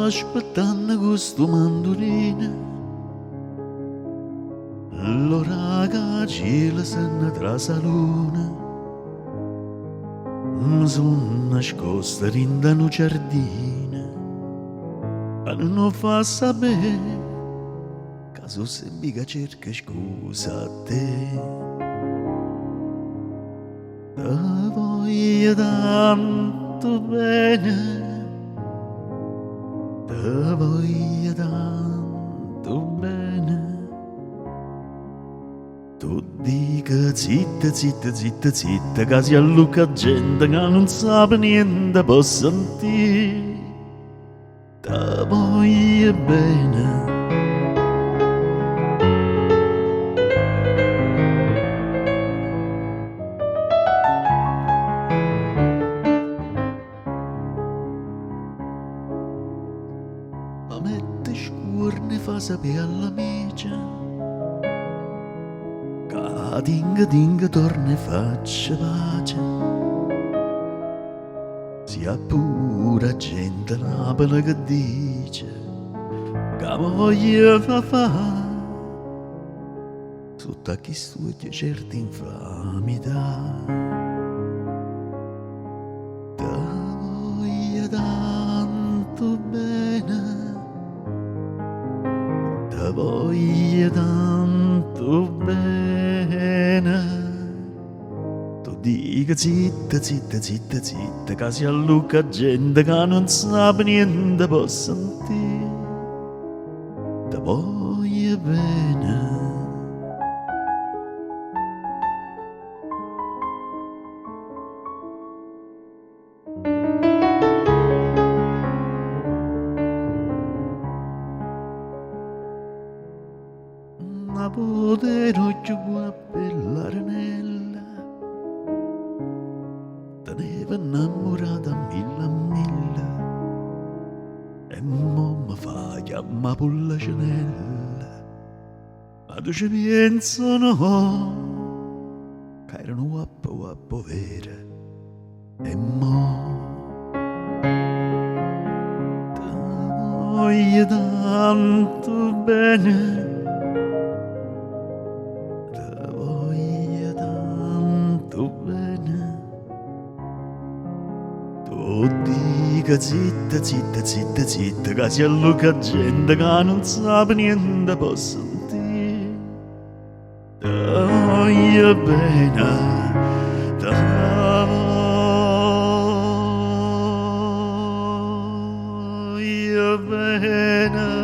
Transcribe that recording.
aspettando questo mandolino, l'ora che cielo se ne trasa luna, mi sono nascosta in un giardino, ma non fa sapere, caso sembri che cerca scusa a te. Te voglio tanto bene, te voglio tanto bene. Tu dica zitta, zitta, zitta, zitta, che si allucca gente che non sa niente può sentire. Te voglio bene. Ma mette scuorne fa sapere all'amica che dinga dinga torna e faccia pace. Sia pura gente Napoli che dice che voglia fa sotto a chi studia certe infamità. Te voglio tanto bene, te voglio tanto bene. Tu dica zitta, zitta, zitta, zitta, che si allucca gente che non sa niente può sentire. Te voglio bene. Ma poterò giù a l'arenella, teneva innamorata a mille, e mo mi fa chiamare pulla cenella. Ma tu ci penso no, che erano guappo vere, e mo te voglio tanto bene. Tu dica zitta, zitta, zitta, zitta, che si allucca gente che non sa niente può sentire. Te voglio bene, te voglio bene.